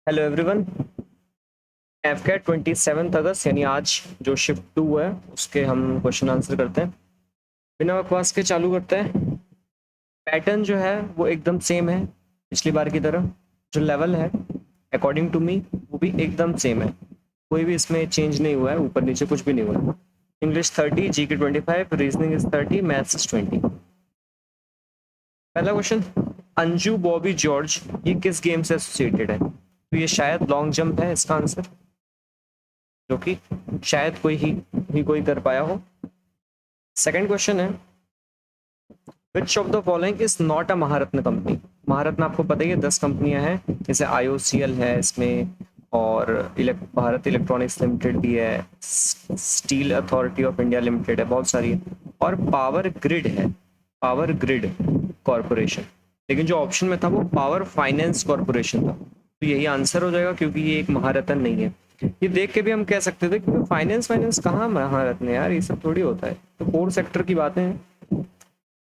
Hello everyone. एफकेट 27 अगस्त यानी आज जो शिफ्ट 2 है उसके हम क्वेश्चन आंसर करते हैं। बिना बकवास के चालू करते हैं। पैटर्न जो है वो एकदम सेम है पिछली बार की तरह। जो लेवल है अकॉर्डिंग टू मी वो भी एकदम सेम है। कोई भी इसमें चेंज नहीं हुआ है, ऊपर नीचे कुछ भी नहीं हुआ है। English 30, GK 25, reasoning is 30, maths is 20। पहला क्वेश्चन, अंजू बॉबी जॉर्ज ये किस गेम से एसोसिएटेड है? तो ये शायद लॉन्ग जंप है इसका आंसर, जो कि शायद कोई कर पाया हो। सेकंड क्वेश्चन है, which of the following is not a Maharatna company? Maharatna आपको पता ही है 10 कंपनियां हैं, जैसे आईओसीएल है इसमें, और भारत इलेक्ट्रॉनिक्स लिमिटेड भी है, steel authority of India limited है, बहुत सारी है, और पावर ग्रिड है, पावर ग्रिड कॉरपोरेशन। लेकिन जो ऑप्शन में था वो पावर फाइनेंस कॉरपोरेशन था, तो यही आंसर हो जाएगा क्योंकि ये एक महारत्न नहीं है। ये देख के भी हम कह सकते थे क्योंकि फाइनेंस फाइनेंस कहाँ महारत्न है यार, ये सब थोड़ी होता है, तो कोर सेक्टर की बातें हैं।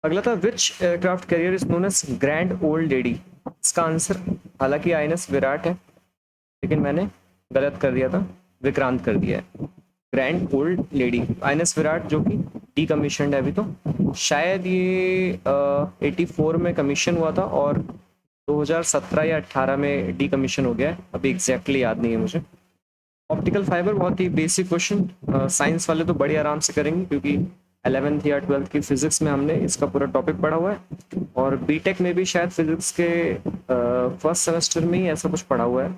अगला था, which aircraft carrier is known as grand old lady? इसका आंसर हालांकि आईएनएस विराट है, लेकिन मैंने गलत कर दिया था, विक्रांत कर दिया है। Grand old lady INS Virat जो कि डीकमीशनड है अभी, तो शायद ये 84 में कमीशन हुआ था और 2017 या 18 में डीकमीशन हो गया है, अभी एग्जैक्टली याद नहीं है मुझे। ऑप्टिकल फाइबर बहुत ही बेसिक क्वेश्चन, साइंस वाले तो बड़े आराम से करेंगे क्योंकि 11th या 12th की फिजिक्स में हमने इसका पूरा टॉपिक पढ़ा हुआ है, और बीटेक में भी शायद फिजिक्स के फर्स्ट सेमेस्टर में ही ऐसा कुछ पढ़ा हुआ है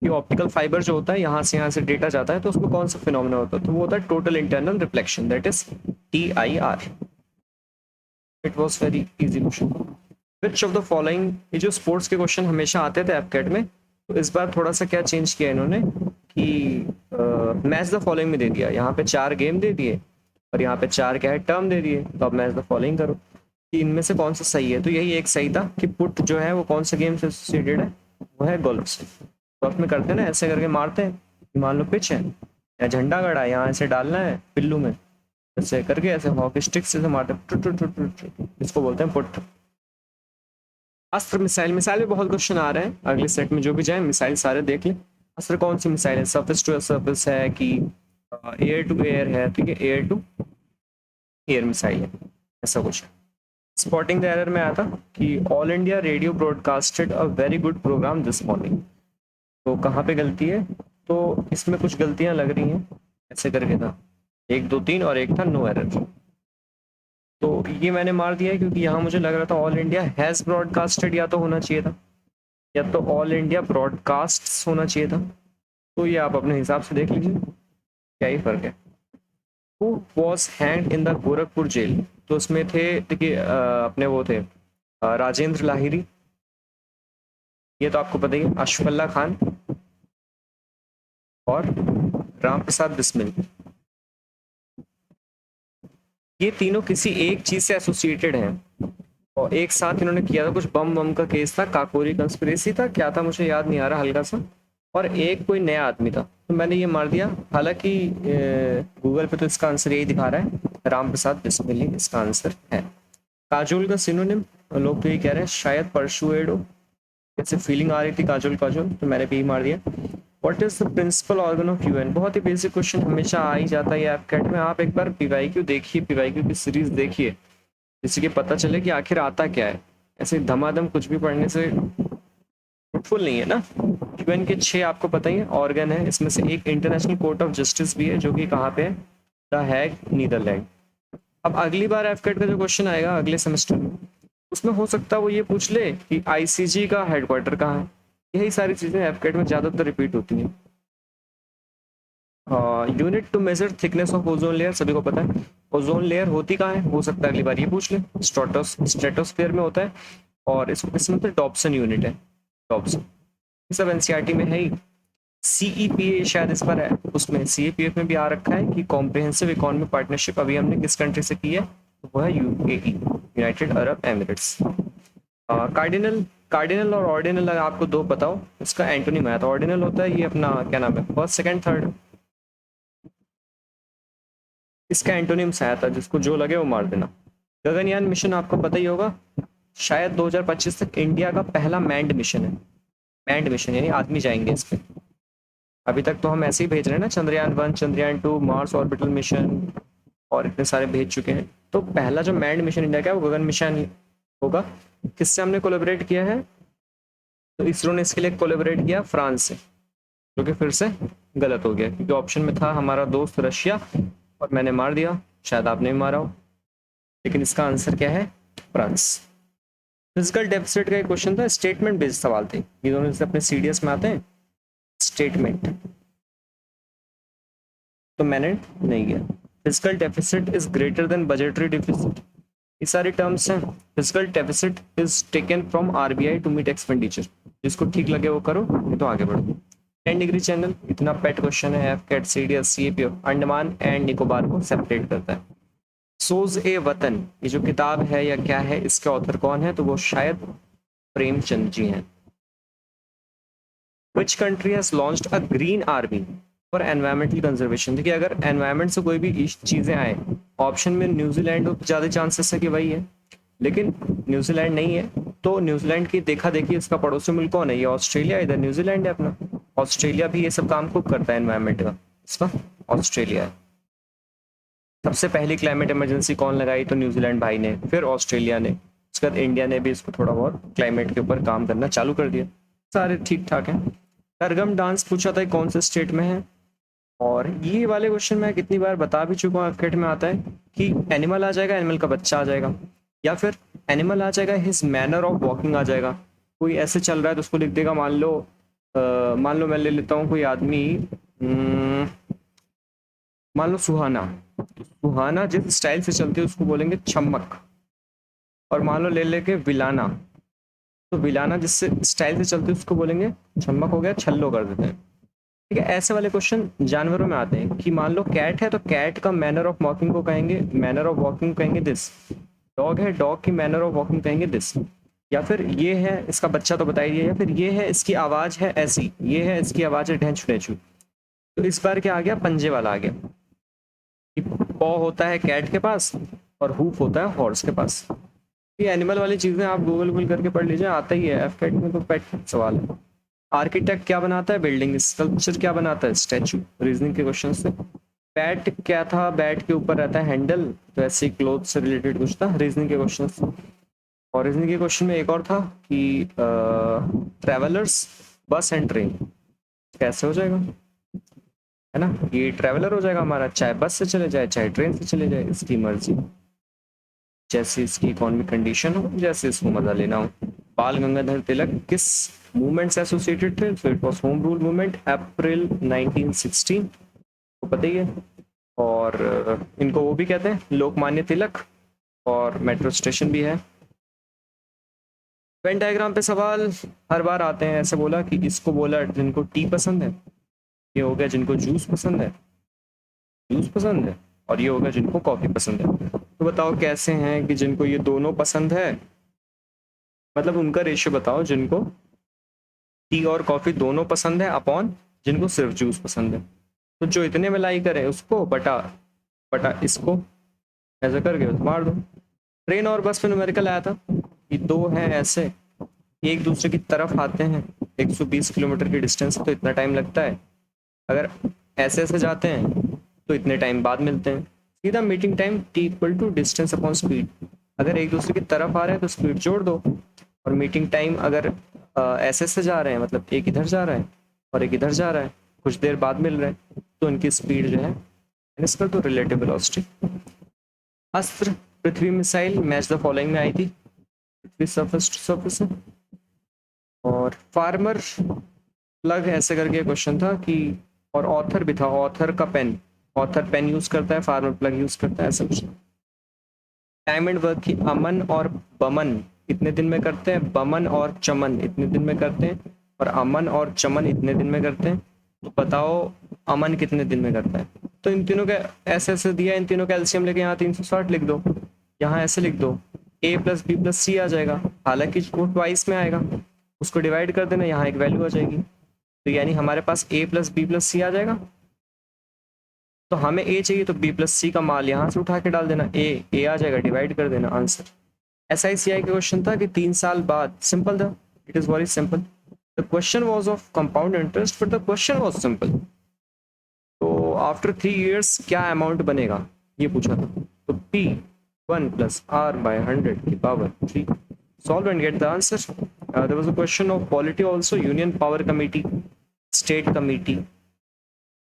कि ऑप्टिकल फाइबर जो होता है यहाँ से डेटा जाता है तो उसमें कौन सा फिनोमेना होता है, तो वो होता है total internal reflection, that is TIR। It was very easy question. Which of the following, ये जो स्पोर्ट्स के क्वेश्चन हमेशा आते थे एपकेट में, तो इस बार थोड़ा सा क्या चेंज किया इन्होंने कि मैच द फॉलोइंग में दे दिया, यहाँ पे 4 गेम दे दिए और यहाँ पे 4 क्या है टर्म दे दिए, तो अब मैच द फॉलोइंग करो कि इनमें से कौन सा सही है। तो यही एक सही था कि पुट जो है वो कौन सा गेम से एसोसिएटेड है, वो है गोल्फ से। गोल्फ में करते हैं ना, ऐसे करके मारते हैं, मान लो पिच है या झंडा गड़ा है, यहाँ ऐसे डालना है पिल्लू में, ऐसे करके ऐसे हॉकी स्टिक से मारते हैं, इसको बोलते हैं पुट। अस्त्र मिसाइल, मिसाइल में बहुत क्वेश्चन आ रहे हैं, अगले सेट में जो भी जाए मिसाइल सारे देख लें। अस्त्र कौन सी मिसाइल है, सरफेस टू सरफेस है कि एयर टू एयर है? ठीक है, एयर टू एयर मिसाइल है, ऐसा कुछ है। स्पॉटिंग द एरर में आया था कि all India radio broadcasted a very good programme this morning, तो कहाँ पे गलती है? तो इसमें कुछ गलतियां लग रही हैं, ऐसे करके था 1 2 3 और एक था नो एरर, तो ये मैंने मार दिया है क्योंकि यहाँ मुझे लग रहा था ऑल इंडिया हैज़ ब्रॉडकास्टेड या तो होना चाहिए था, या तो ऑल इंडिया ब्रॉडकास्ट होना चाहिए था, तो ये आप अपने हिसाब से देख लीजिए क्या ही फर्क है। Who was hanged in the Gorakhpur jail? तो उसमें थे, देखिए अपने वो थे राजेंद्र लाहिरी, ये तो आपको पता ही है, अशफल्ला खान और राम प्रसाद बिस्मिल। ये तीनों किसी एक चीज से एसोसिएटेड हैं और एक साथ इन्होंने किया था, कुछ बम बम का केस था, काकोरी कंस्पिरेसी था, क्या था मुझे याद नहीं आ रहा हल्का सा, और एक कोई नया आदमी था, तो मैंने ये मार दिया। हालांकि गूगल पे तो इसका आंसर यही दिखा रहा है, राम प्रसाद बिस्मिल ही इसका आंसर है। काजोल का सिनोनिम, लोग तो ये कह रहे हैं शायद परसुएडो, जैसे फीलिंग आ रही थी काजोल काजोल, तो मैंने भी मार दिया। What is the principal organ of UN? बहुत ही बेसिक क्वेश्चन, हमेशा आ ही जाता है एपकेट में, आप एक बार पीवाईक्यू देखिए, पीवाईक्यू की सीरीज देखिए, जिससे कि पता चले कि आखिर आता क्या है। ऐसे धमाधम कुछ भी पढ़ने से फ्रूटफुल नहीं है ना। यूएन के 6 आपको पता ही है ऑर्गन है, इसमें से एक इंटरनेशनल कोर्ट ऑफ जस्टिस भी है जो कि कहाँ पे है, द हैग नीदरलैंड। अब अगली बार एफकेट का जो क्वेश्चन आएगा अगले सेमेस्टर में, उसमें हो सकता है वो ये पूछ ले कि आईसीजी का हेडक्वार्टर कहाँ है। यही सारी चीजें एफकेट में ज्यादातर रिपीट होती हैं। Unit two major thickness of ozone layer, सभी को पता है ओजोन लेयर होती कहाँ है, हो सकता है अगली बार ये पूछ ले, स्ट्रेटोस्फेयर में होता है, और इसमें तो डॉप्सन यूनिट है, डॉप्सन, ये सब एनसीईआरटी में है ही। सीईपीए शायद इस पर है, उसमें सीईपीएफ में भी आ रखा है कि कॉम्प्रिहेंसिव इकोनॉमिक पार्टनरशिप अभी हमने किस कंट्री से की है, तो वो है UAE, United Arab Emirates. Cardinal, cardinal और ऑर्डिनल अगर आपको दो पता हो, इसका एंटोनिम आया था। ऑर्डिनल होता है ये अपना क्या नाम है, फर्स्ट सेकंड थर्ड, इसका एंटोनिम्स आया था, जिसको जो लगे वो मार देना। गगनयान मिशन आपको पता ही होगा, शायद 2025 तक इंडिया का पहला मैन्ड मिशन है, मैंड मिशन यानी आदमी जाएंगे इस पे। अभी तक तो हम ऐसे ही भेज रहे हैं ना, Chandrayaan 1, Chandrayaan 2, Mars orbital mission और इतने सारे भेज चुके हैं। तो पहला जो मैंड मिशन इंडिया का है वो गगन मिशन होगा। किससे हमने कोलैबोरेट किया है? तो इसरो ने इसके लिए कोलैबोरेट किया फ्रांस से, जो कि फिर से गलत हो गया क्योंकि ऑप्शन में था हमारा दोस्त रशिया और मैंने मार दिया, शायद आपने भी मारा हो, लेकिन इसका आंसर क्या है? फ्रांस। फिजिकल डेफिसिट का एक क्वेश्चन था, स्टेटमेंट बेस्ड सवाल थे ये दोनों, जैसे अपने सीडीएस में आते हैं स्टेटमेंट, तो मैंने नहीं किया। Fiscal deficit is greater than budgetary deficit, ये सारे टर्म्स हैं। Fiscal deficit is taken from RBI to meet expenditure, जिसको ठीक लगे वो करो, नहीं तो आगे बढ़ो। 10 डिग्री चैनल इतना पेट क्वेश्चन है, AFCAT CDS CAPO Andaman and Nicobar को सेपरेट करता है। सोज ए वतन, ये जो किताब है या क्या है, इसके ऑथर कौन है? तो वो शायद प्रेमचंद जी हैं। Which country has launched a green army for environmental conservation? देखिए अगर एनवायरमेंट से कोई भी चीजें आए, ऑप्शन में न्यूजीलैंड तो ज्यादा चांसेस है कि वही है, लेकिन न्यूजीलैंड नहीं है। तो न्यूजीलैंड की देखा देखी इसका पड़ोसी मुल्क कौन है? ये ऑस्ट्रेलिया, इधर न्यूजीलैंड है अपना। ऑस्ट्रेलिया भी ये सब काम खूब करता है एनवायरमेंट का, इसका ऑस्ट्रेलिया है। सबसे पहली क्लाइमेट इमरजेंसी कौन लगाई? तो न्यूजीलैंड भाई ने, फिर ऑस्ट्रेलिया ने, उसके बाद इंडिया ने भी इसको थोड़ा बहुत क्लाइमेट के ऊपर काम करना चालू कर दिया। सारे ठीक ठाक हैं। सरगम डांस पूछा था कौन से स्टेट में है, और ये वाले क्वेश्चन मैं कितनी बार बता भी चुका हूँ, एफकेट में आता है कि एनिमल आ जाएगा, एनिमल का बच्चा आ जाएगा, या फिर एनिमल आ जाएगा, हिज मैनर ऑफ वॉकिंग आ जाएगा। कोई ऐसे चल रहा है तो उसको लिख देगा, मान लो मैं ले लेता हूँ कोई आदमी, मान लो सुहाना, सुहाना जिस स्टाइल से चलती है उसको बोलेंगे छम्मक। और मान लो ले लेके विलाना, तो विलाना जिस स्टाइल से चलती है उसको बोलेंगे छम्मक, हो गया छल्लो कर देते हैं। ठीक है, ऐसे वाले क्वेश्चन जानवरों में आते हैं कि मान लो कैट है तो कैट का मैनर ऑफ वॉकिंग को कहेंगे, मैनर ऑफ वॉकिंग कहेंगे दिस। डॉग है, डॉग की मैनर ऑफ वॉकिंग कहेंगे दिस। या फिर ये है इसका बच्चा तो बताइए, या फिर ये है इसकी आवाज है ऐसी, ये है इसकी आवाज है ढेंचू ढेंचू। तो इस बार क्या आ गया? पंजे वाला आ गया। पॉ होता है कैट के पास और हूफ होता है हॉर्स के पास। ये एनिमल वाली चीजें आप गूगल करके पढ़ लीजिए, आता ही है। एफकेट में तो पेट सवाल है। आर्किटेक्ट क्या बनाता है? बिल्डिंग। स्कल्पचर क्या बनाता है? स्टैचू। रीजनिंग के क्वेश्चन से। बैट क्या था? बैट के ऊपर रहता है हैंडल, तो ऐसे क्लोथ से रिलेटेड कुछ था रीजनिंग के क्वेश्चन से। और रीजनिंग के क्वेश्चन में एक और था कि ट्रेवलर्स, बस एंड ट्रेन कैसे हो जाएगा, है ना? ये ट्रेवलर हो जाएगा हमारा, चाहे बस से चले जाए चाहे ट्रेन से चले जाए, इसकी मर्जी, जैसे इसकी इकोनॉमिक कंडीशन हो, जैसे इसको मजा लेना हो। बाल गंगाधर तिलक किस मूवमेंट से एसोसिएटेड थे? तो it was home rule movement, April 1916, तो पता ही है। और इनको वो भी कहते हैं लोकमान्य तिलक, और मेट्रो स्टेशन भी है। वेन डायग्राम पे सवाल हर बार आते हैं, ऐसे बोला कि इसको बोला जिनको टी पसंद है, ये हो गया जिनको जूस पसंद है, जूस पसंद है, और ये होगा जिनको कॉफी पसंद है। तो बताओ कैसे हैं कि जिनको ये दोनों पसंद है, मतलब उनका रेशियो बताओ, जिनको टी और कॉफी दोनों पसंद है अपॉन जिनको सिर्फ जूस पसंद है। तो जो इतने में लाई करे उसको बटा बटा इसको, ऐसा करके मार दो। ट्रेन और बस में न्यूमेरिकल आया था कि दो हैं ऐसे, एक दूसरे की तरफ आते हैं, 120 किलोमीटर की डिस्टेंस, तो इतना टाइम लगता है। अगर ऐसे ऐसे जाते हैं तो इतने टाइम बाद मिलते हैं। सीधा meeting time T equal to distance upon speed. अगर एक दूसरे की तरफ आ रहे हैं तो स्पीड जोड़ दो, और मीटिंग टाइम अगर ऐसे से जा रहे हैं, मतलब एक इधर जा रहा है और एक इधर जा रहा है, कुछ देर बाद मिल रहा है, तो इनकी स्पीड जो है माइनस कर दो, रिलेटिव वेलोसिटी। अस्त्र पृथ्वी मिसाइल मैच द फॉलोइंग में आई थी, पृथ्वी सरफेस टू सरफेस। और फार्मर प्लग ऐसे करके क्वेश्चन था कि, और ऑथर भी था, ऑथर का पेन, ऑथर पेन यूज करता है, फार्मर प्लग यूज करता है, ऐसा कुछ। टाइम एंड वर्क की अमन और बमन इतने दिन में करते हैं, बमन और चमन इतने दिन में करते हैं, और अमन और चमन इतने दिन में करते हैं। तो बताओ अमन कितने दिन में करता है? तो इन तीनों का ऐसे ऐसे दिया, इन तीनों का एलसीएम लेके यहाँ 360 लिख दो, यहाँ ऐसे लिख दो, a प्लस बी प्लस सी आ जाएगा, हालांकि वो ट्वाइस में आएगा, उसको डिवाइड कर देना, यहाँ एक वैल्यू आ जाएगी। तो यानी हमारे पास a प्लस बी प्लस सी आ जाएगा। तो हमें a चाहिए तो b प्लस सी का माल यहाँ से उठा के डाल देना, a आ जाएगा, डिवाइड कर देना, आंसर। SICI का क्वेश्चन था कि 3 साल बाद, सिंपल था, it is very simple. The question was of compound interest but the question was simple. तो आफ्टर 3 years क्या अमाउंट बनेगा ये पूछा था। तो P 1 + R/100⁵ solve and get the answer. There was a question of polity also, union power committee, state committee,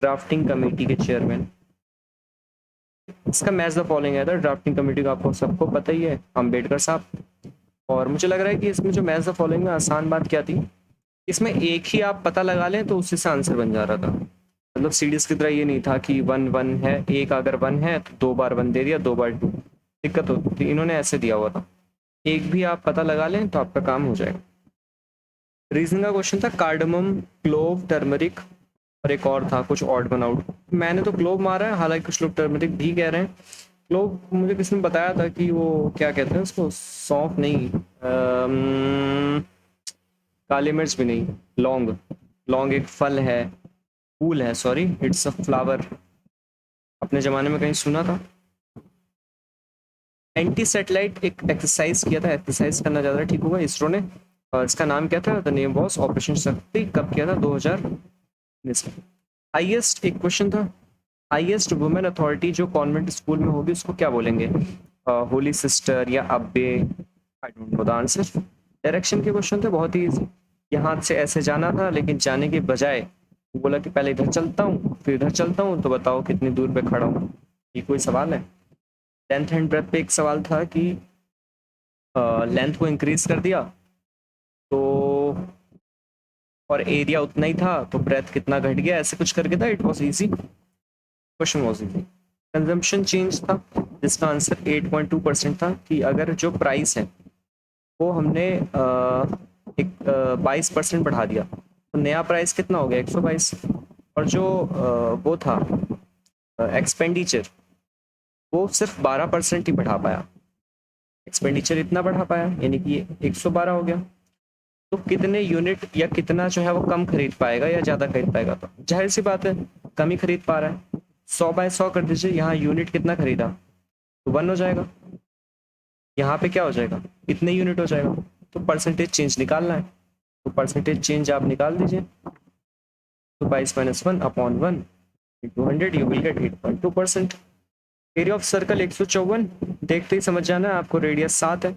drafting committee के chairman. इसका match the following है था, ड्राफ्टिंग कमेटी का आपको सबको पता ही है, अंबेडकर साहब। और मुझे लग रहा है कि इसमें जो मैच द फॉलोइंग में आसान बात क्या थी, इसमें एक ही आप पता लगा लें तो उसी से आंसर बन जा रहा था। मतलब सीडीएस की तरह ये नहीं था कि 1 1 है, एक अगर 1 है तो 2 बार 1 दे दिया, 2 बार 2, दिक्कत होती थी। इन्होंने ऐसे दिया हुआ था, एक भी आप पता लगा लें तो आपका काम हो जाएगा। रीजनिंग का क्वेश्चन था कार्डमम, क्लोव, टर्मरिक और एक और था कुछ ऑड वन आउट। मैंने तो क्लोव मारा है, हालांकि कुछ लोग टर्मरिक भी कह रहे हैं। क्लोव मुझे किसी ने बताया था कि वो क्या कहते हैं उसको, सौंफ नहीं, काली मिर्च भी नहीं, लौंग। लौंग एक फल है, फूल है, सॉरी इट्स अ फ्लावर। अपने ज़माने में कहीं सुना था। एंटी सैटेलाइट एक एक्सरसाइज किया था, एक्सरसाइज करना ज़्यादा ठीक होगा, इसरो ने। और इसका नाम क्या था, द नेम वॉज ऑपरेशन शक्ति। कब किया था, 2019 में। हाईएस्ट एक क्वेश्चन था, हाईएस्ट वुमेन अथॉरिटी जो कॉन्वेंट स्कूल में होगी उसको क्या बोलेंगे, होली सिस्टर या अब्बे, I don't know the answer. Direction के क्वेश्चन थे बहुत ही, यहाँ से ऐसे जाना था लेकिन जाने के बजाय बोला कि पहले इधर चलता हूँ फिर इधर चलता हूँ, तो बताओ कितनी दूर पे खड़ा हूँ। ये कोई सवाल है। लेंथ एंड ब्रेथ पे एक सवाल था कि लेंथ को इंक्रीज कर दिया तो और एरिया उतना ही था तो ब्रेथ कितना घट गया, ऐसे कुछ करके था। It was easy, question was easy. Consumption change था जिसका आंसर 8.2% था कि अगर जो प्राइस है वो हमने एक 22% बढ़ा दिया तो नया प्राइस कितना हो गया, 122। और जो वो था एक्सपेंडिचर, वो सिर्फ 12% ही बढ़ा पाया, एक्सपेंडिचर इतना बढ़ा पाया, यानी कि ये 112 हो गया। तो कितने यूनिट या कितना जो है वो कम खरीद पाएगा या ज़्यादा खरीद पाएगा, तो जाहिर सी बात है कम ही खरीद पा रहा है। 100/100 कर दीजिए, यहाँ यूनिट कितना खरीदा तो 1 हो जाएगा, यहाँ पे क्या हो जाएगा, इतने यूनिट हो जाएगा। तो परसेंटेज चेंज निकालना है, तो परसेंटेज चेंज आप निकाल दीजिए। तो 22 - 1/1 × 100 you will get 8.2%। Area of circle 154, देखते ही समझ जाना है आपको, रेडियस 7 है।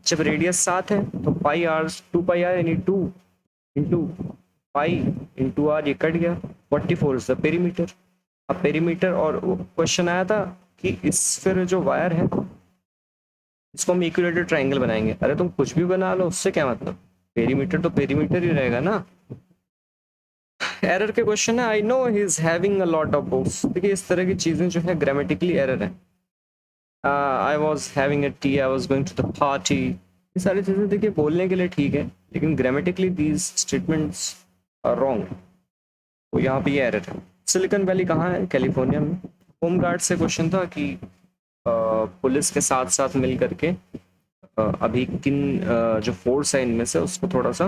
जब रेडियस 7 है तो पाई आर 2πr यानी 2 इंटू पाई इंटू आर, ये कट गया। 44 इज द पेरीमीटर। अब पेरीमीटर, और क्वेश्चन आया था कि इस फिर जो वायर है इसको हम इक्विलेटरल ट्रायंगल बनाएंगे। अरे तुम कुछ भी बना लो, उससे क्या मतलब, पेरीमीटर तो पेरीमीटर ही रहेगा ना। एरर के क्वेश्चन है, I know he is having a lot of books. देखिए इस तरह की चीजें जो है ग्रामेटिकली एरर है। I was having a tea, I was going to the party, ये सारी चीजें देखिए बोलने के लिए ठीक है लेकिन grammatically these statements are wrong. तो यहाँ पे ये एरर है। सिलिकॉन वैली कहाँ है, कैलिफोर्निया में। होम गार्ड से क्वेश्चन था कि पुलिस के साथ साथ मिल करके अभी किन जो फोर्स है इनमें से उसको थोड़ा सा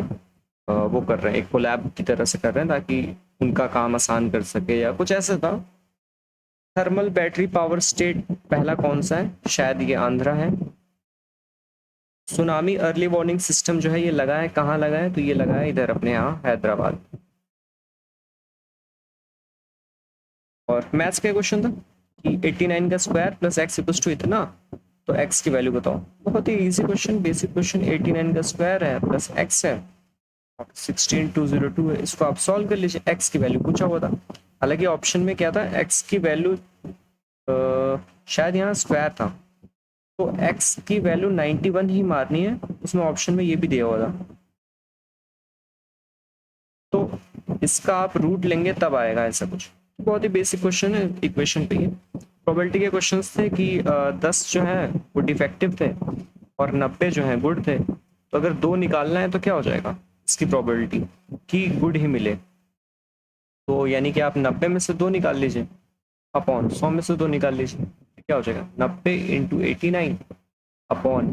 वो कर रहे हैं, एक कोलैब की तरह से कर रहे हैं ताकि उनका काम आसान कर सके या कुछ ऐसा था। थर्मल बैटरी पावर स्टेट पहला कौन सा है, शायद ये आंध्रा है। सुनामी अर्ली वार्निंग सिस्टम जो है ये लगा है, कहाँ लगा है, तो ये लगा है इधर अपने यहाँ हैदराबाद। और मैथ्स का क्वेश्चन था कि 89 का square plus X equals to इतना, तो एक्स की वैल्यू बताओ। बहुत ही इजी क्वेश्चन, बेसिक क्वेश्चन। 89 का स्क्वायर है प्लस एक्स है 16202 है, इसको आप सॉल्व कर लीजिए। एक्स की वैल्यू पूछा हुआ था, हालांकि ऑप्शन में क्या था, एक्स की वैल्यू शायद यहाँ स्क्वायर था तो एक्स की वैल्यू 91 ही मारनी है, उसमें ऑप्शन में ये भी दिया हुआ था। तो इसका आप रूट लेंगे तब आएगा ऐसा कुछ। बहुत ही बेसिक क्वेश्चन है, इक्वेशन पे ही। प्रोबेबिलिटी के क्वेश्चंस थे कि 10 जो है वो डिफेक्टिव थे और 90 जो है गुड थे। तो अगर 2 निकालना है तो क्या हो जाएगा इसकी प्रोबेबिलिटी कि गुड ही मिले, तो यानी कि आप 90 में से 2 निकाल लीजिए अपॉन 100 में से 2 निकाल लीजिए, तो क्या हो जाएगा 90 × 89 अपॉन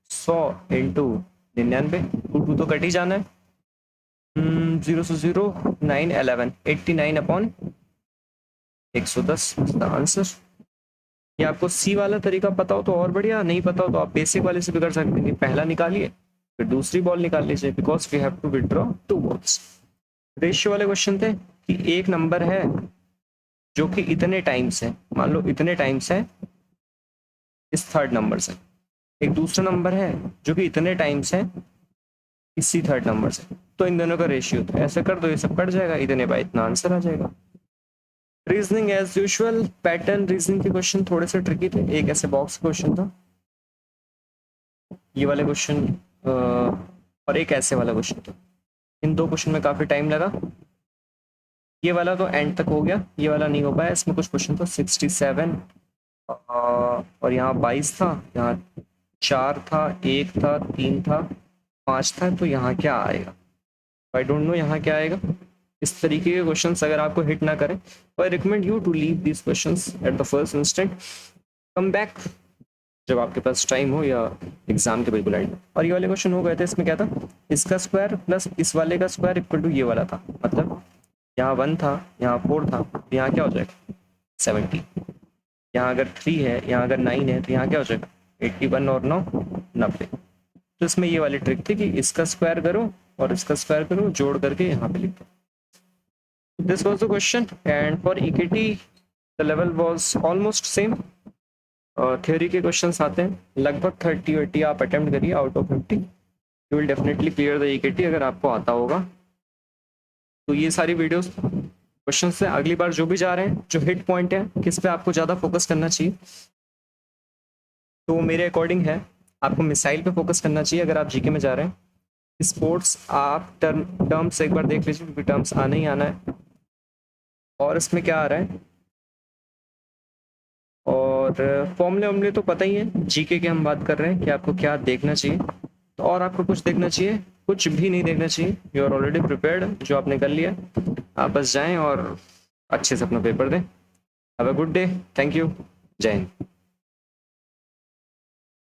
100 × 99। 2 तो कट ही जाना है। 0 से 0 9 11 89 अपॉन 110 द आंसर। ये आपको सी वाला तरीका पता हो तो और बढ़िया, नहीं पता हो तो आप बेसिक वाले से भी कर सकते हैं। पहला निकालिए फिर दूसरी बॉल निकाल लीजिए, because we have to withdraw 2 balls. Ratio वाले क्वेश्चन थे कि एक नंबर है जो कि इतने टाइम्स है, मान लो इतने टाइम्स है इस थर्ड नंबर से, एक दूसरा नंबर है जो कि इतने टाइम्स है इसी थर्ड नंबर से, तो इन दोनों का रेशियो, तो ऐसे कर दो, ये सब कट जाएगा, इतने बाय इतना आंसर आ जाएगा। Reasoning as usual, pattern reasoning के क्वेश्चन थोड़े से ट्रिकी थे। एक ऐसे बॉक्स क्वेश्चन था, ये वाले क्वेश्चन, और एक ऐसे वाला क्वेश्चन था। इन 2 क्वेश्चन में काफी टाइम लगा। ये वाला तो एंड तक हो गया, ये वाला नहीं हो पाया। इसमें कुछ क्वेश्चन था 67 और यहाँ 22 था, यहाँ 4 था, 1 था, 3 था, 5 था, तो यहाँ क्या आएगा? आई डोंट नो यहाँ क्या आएगा। इस तरीके के क्वेश्चंस अगर आपको हिट ना करें तो I recommend you to leave this questions at the first instant, come back जब आपके पास टाइम हो या एग्जाम के बिल्कुल एंड। और ये वाले क्वेश्चन हो गए थे, इसमें क्या था, इसका स्क्वायर प्लस इस वाले का स्क्वायर इक्वल टू ये वाला था, मतलब यहाँ 1 था, यहाँ 4 था, तो यहाँ क्या हो जाएगा 70। यहाँ अगर 3 है, यहाँ अगर 9 है, तो यहाँ क्या हो जाएगा 81 और 9 90। तो इसमें ये वाली ट्रिक थी कि इसका स्क्वायर करो और इसका स्क्वायर करो, जोड़ करके यहाँ पे लिखो। This was the question and for EKT the level was almost same. Theory के क्वेश्चंस आते हैं लगभग 30-80 आप अटेम्प्ट करिए out of 50, you will definitely clear the EKT अगर आपको आता होगा। तो ये सारी वीडियोस क्वेश्चन से अगली बार जो भी जा रहे हैं, जो हिट पॉइंट है, किस पे आपको ज़्यादा फोकस करना चाहिए, तो मेरे अकॉर्डिंग है आपको मिसाइल पे फोकस करना चाहिए अगर आप जीके में जा रहे हैं। स्पोर्ट्स आप टर्म्स एक बार देख लीजिए क्योंकि टर्म्स आना ही आना है, और इसमें क्या आ रहा है, और फॉर्मूले वॉर्मूले तो पता ही है। जीके के हम बात कर रहे हैं कि आपको क्या देखना चाहिए, तो और आपको कुछ देखना चाहिए, कुछ भी नहीं देखना चाहिए। यू आर ऑलरेडी प्रिपेयर्ड, जो आपने कर लिया, आप बस जाएं और अच्छे से अपना पेपर दें। Have a good day, thank you, जय हिंद।